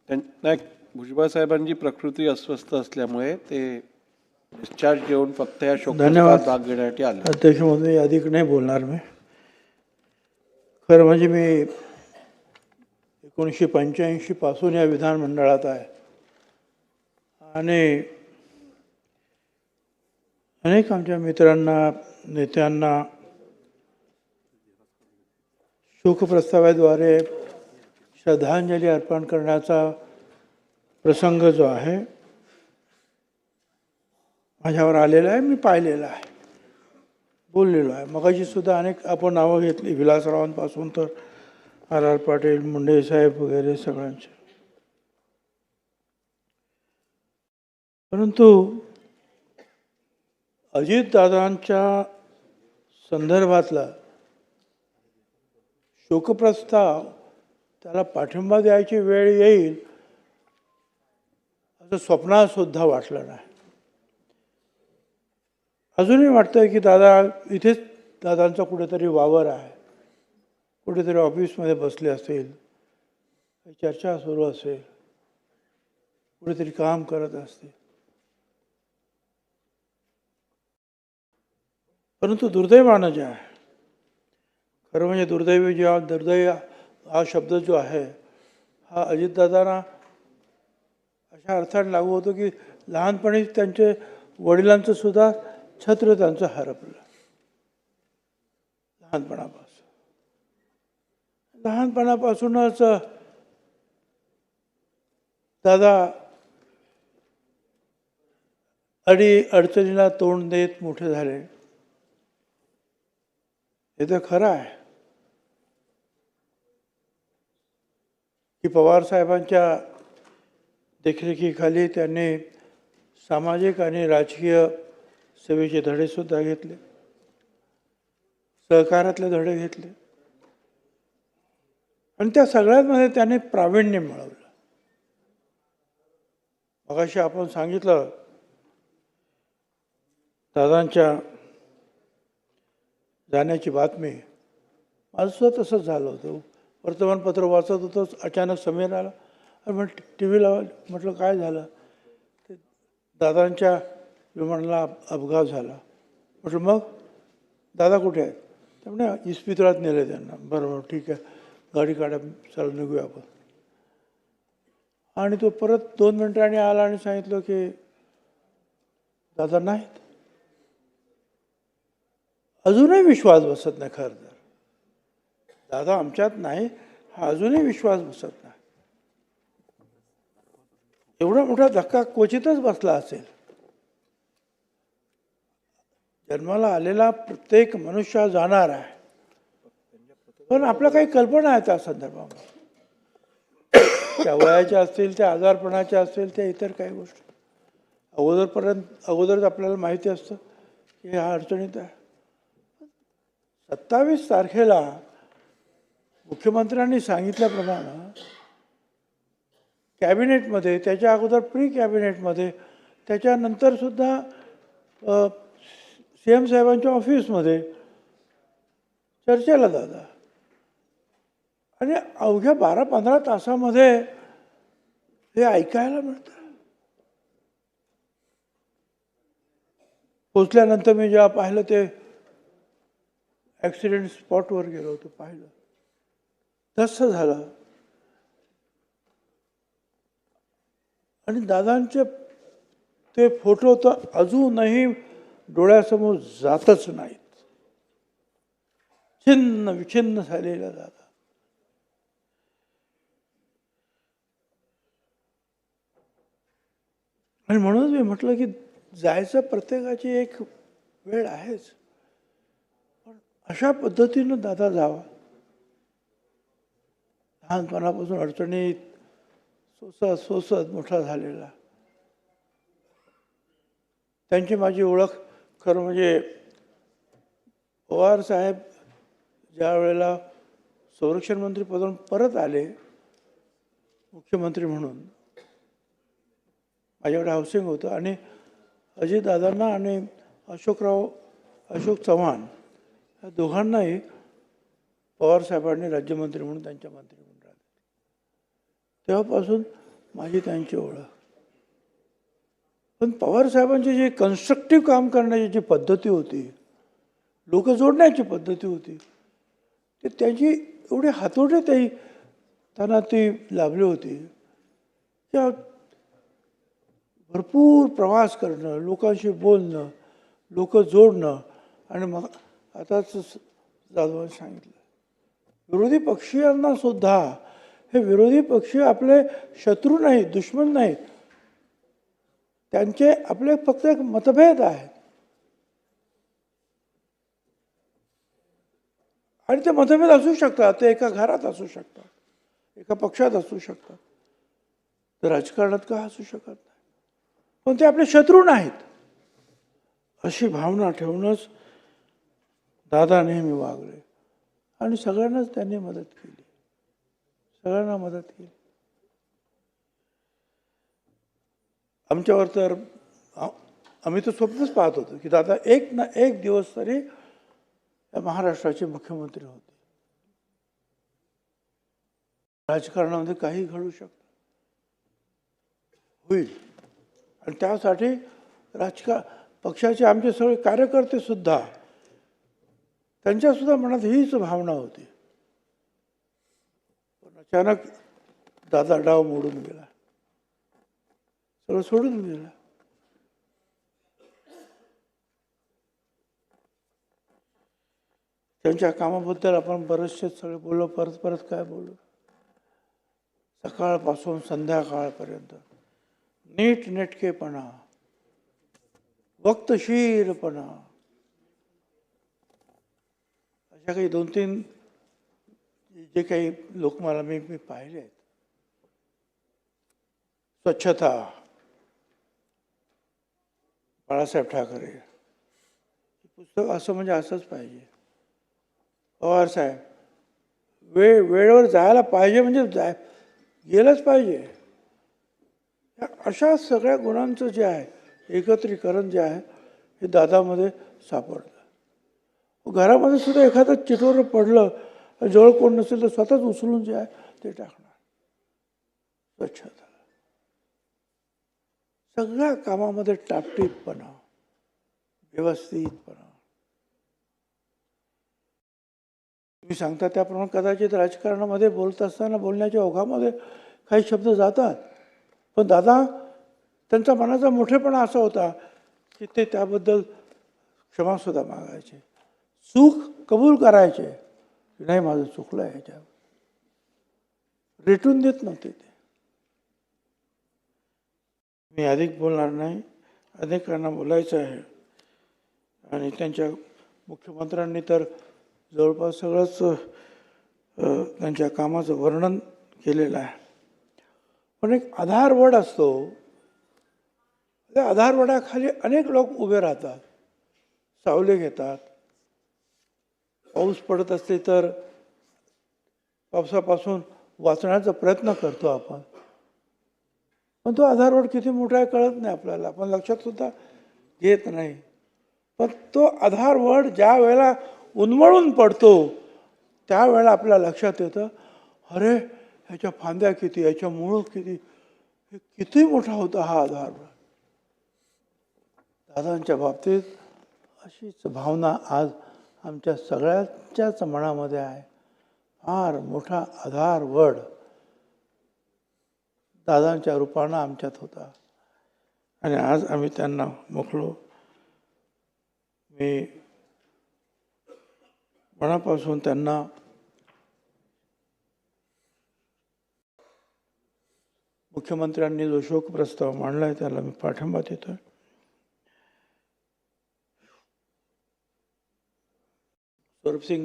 नाही, भुजबळ साहेबांची प्रकृती अस्वस्थ असल्यामुळे ते डिस्चार्ज घेऊन फक्त या शोकसभात भाग घेण्यासाठी आले. अध्यक्ष महोदय, अधिक नाही बोलणार मी. खरं म्हणजे मी 1985 पासून या विधानमंडळात आहे आणि अनेक आमच्या मित्रांना, नेत्यांना शोकप्रस्तावाद्वारे श्रद्धांजली अर्पण करण्याचा प्रसंग जो आहे माझ्यावर आलेला आहे. मी पाहिलेला आहे, बोललेलो आहे. मगाशी सुद्धा अनेक आपण नावं घेतली, विलासरावांपासून तर R.R. पाटील, मुंडे साहेब वगैरे सगळ्यांचे. परंतु अजितदादांच्या संदर्भातला शोकप्रस्ताव त्याला पाठिंबा द्यायची वेळ येईल असं स्वप्नात सुद्धा वाटलं नाही. अजूनही वाटतंय की दादा इथेच, दादांचा कुठेतरी वावर आहे, कुठेतरी ऑफिसमध्ये बसले असेल, चर्चा सुरू असेल, कुठेतरी काम करत असतील. परंतु दुर्दैवानं जे आहे, खरं म्हणजे दुर्दैवी जेव्हा दुर्दैव हा शब्द जो आहे हा अजितदादांना अशा अर्थाने लागू होतो की लहानपणी त्यांचे वडिलांचं सुद्धा छत्र त्यांचं हरपलं. लहानपणापासूनच दादा अडचणीला तोंड देत मोठे झाले. हे तर खरं आहे की पवार साहेबांच्या देखरेखीखाली त्यांनी सामाजिक आणि राजकीय सेवेचे धडे सुद्धा घेतले, सहकारातले धडे घेतले आणि त्या सगळ्यांमध्ये त्याने प्रावीण्य मिळवलं. मगाशी आपण सांगितलं दादांच्या जाण्याची बातमी. माझं सुद्धा तसंच झालं होतं. वर्तमानपत्र वाचत होतं, अचानक समीर आला आणि मग टी व्ही लावलं. म्हटलं काय झालं? ते दादांच्या विमानाला अपघात झाला. म्हटलं मग दादा कुठे आहेत? त्यामुळे इस्पितळात नेले त्यांना. बरोबर, ठीक आहे, गाडी काढा, चला निघूया आपण. आणि तो परत 2 मिनिटांनी आला आणि सांगितलं की दादा नाहीत. अजूनही विश्वास बसत नाही. खरं तर दादा आमच्यात नाही हा अजूनही विश्वास बसत नाही. एवढा मोठा धक्का क्वचितच बसला असेल. जन्माला आलेला प्रत्येक मनुष्य जाणार आहे, पण आपल्या काही कल्पना आहेत त्या संदर्भामध्ये, त्या वयाच्या असतील, त्या आजारपणाच्या असतील, त्या इतर काही गोष्टी अगोदरच आपल्याला माहिती असतं की ह्या अडचणीत आहे. 27 तारखेला मुख्यमंत्र्यांनी सांगितल्याप्रमाणे कॅबिनेटमध्ये, त्याच्या अगोदर प्री कॅबिनेटमध्ये, त्याच्यानंतर सुद्धा CM साहेबांच्या ऑफिसमध्ये चर्चेला दादा, आणि अवघ्या 12-15 तासामध्ये हे ऐकायला मिळतं. पोचल्यानंतर मी जेव्हा पाहिलं, ते ॲक्सिडेंट स्पॉटवर गेलो होतो, पाहिलं तसं झालं. आणि दादांचे ते फोटो तर अजूनही डोळ्यासमोर जातच नाहीत. छिन्न विछिन्न झालेला दादा. आणि म्हणूनच मी म्हटलं की जायचं प्रत्येकाची एक वेळ आहेच, पण अशा पद्धतीनं दादा जावा. लहानपणापासून अडचणीत सोसत मोठा झालेला. त्यांची माझी ओळख खरं म्हणजे पवार साहेब ज्या वेळेला संरक्षण मंत्री पदावरून परत आले मुख्यमंत्री म्हणून, माझ्याकडे हाऊसिंग होतं आणि अजितदादांना आणि अशोक चव्हाण या दोघांनाही पवार साहेबांनी राज्यमंत्री म्हणून त्यांच्या मंत्रिमंडळात. तेव्हापासून माझी त्यांची ओळख. पण पवार साहेबांची जी कन्स्ट्रक्टिव्ह काम करण्याची जी पद्धती होती, लोक जोडण्याची पद्धती होती, ते त्यांची एवढी हातोटी त्यांना ती लाभली होती की भरपूर प्रवास करणं, लोकांशी बोलणं, लोक जोडणं. आणि मग आताच जाधवांनी सांगितलं, विरोधी पक्षीयांना सुद्धा हे विरोधी पक्षी आपले शत्रू नाहीत, दुश्मन नाहीत, त्यांचे आपले फक्त एक मतभेद आहेत. आणि ते मतभेद असू शकतात, ते एका घरात असू शकतात, एका पक्षात असू शकतात, तर राजकारणात का असू शकत नाही. पण ते आपले शत्रू नाहीत अशी भावना ठेवूनच दादा नेहमी वागले. आणि सगळ्यांनाच त्यांनी मदत केली, सगळ्यांना मदत केली. आमच्यावर तर आम्ही तर स्वप्नच पाहत होतो की दादा एक ना एक दिवस तरी महाराष्ट्राचे मुख्यमंत्री होते. राजकारणामध्ये काही घडू शकतं, होईल. आणि त्यासाठी पक्षाचे आमचे सगळे कार्यकर्ते सुद्धा, त्यांच्यासुद्धा मनात हीच भावना होती. पण अचानक दादा डाव मोडून गेला, सगळं सोडून गेला. त्यांच्या कामाबद्दल आपण बरेचसे सगळे बोललो, परत परत काय बोललो. सकाळपासून संध्याकाळपर्यंत नीटनेटकेपणा, वक्तशीरपणा, अशा काही 2-3 जे काही लोक मला मी पाहिले आहेत. स्वच्छता, बाळासाहेब ठाकरे पुस्तक असं म्हणजे असंच पाहिजे. पवार साहेब वेळेवर जायला पाहिजे म्हणजे गेलंच पाहिजे. अशा सगळ्या गुणांचं जे आहे एकत्रीकरण जे आहे हे दादामध्ये सापडतं. घरामध्ये सुद्धा एखादं चिटोरं पडलं, जवळ कोण नसेल तर स्वतःच उचलून जे आहे ते टाकणार. स्वच्छता, सगळ्या कामामध्ये टापटीपपणा, व्यवस्थितपणा. तुम्ही सांगता त्याप्रमाणे कदाचित राजकारणामध्ये बोलत असताना बोलण्याच्या ओघामध्ये काही शब्द जातात, पण दादा त्यांचा मनाचा मोठेपणा असा होता की ते त्याबद्दल क्षमासुद्धा मागायचे, चूक कबूल करायचे की नाही माझं चुकलं आहे, ह्याच्यावर रेटून देत नव्हते ते. मी अधिक बोलणार नाही, अनेकांना बोलायचं आहे. आणि त्यांच्या मुख्यमंत्र्यांनी तर जवळपास सगळंच त्यांच्या कामाचं वर्णन केलेलं आहे. पण एक आधारवड असतो, त्या आधारवडाखाली अनेक लोक उभे राहतात, सावली घेतात. पाऊस पडत असते तर पावसापासून वाचण्याचा प्रयत्न करतो आपण, पण तो आधारवड किती मोठा आहे कळत नाही आपल्याला, आपण लक्षात सुद्धा घेत नाही. पण तो आधारवड ज्या वेळेला उन्मळून पडतो त्यावेळेला आपल्या लक्षात येतं, अरे ह्याच्या फांद्या किती, ह्याच्या मुळं किती, किती मोठा होता हा आधारवड. दादांच्या बाबतीत अशीच भावना आज आमच्या सगळ्यांच्याच मनामध्ये आहे. फार मोठा आधारवड दादांच्या रूपानं आमच्यात होता आणि आज आम्ही त्यांना मोकळो. मी मनापासून त्यांना मुख्यमंत्र्यांनी जो शोक प्रस्ताव मांडला आहे त्याला मी पाठिंबा देतोय. स्वरूप सिंग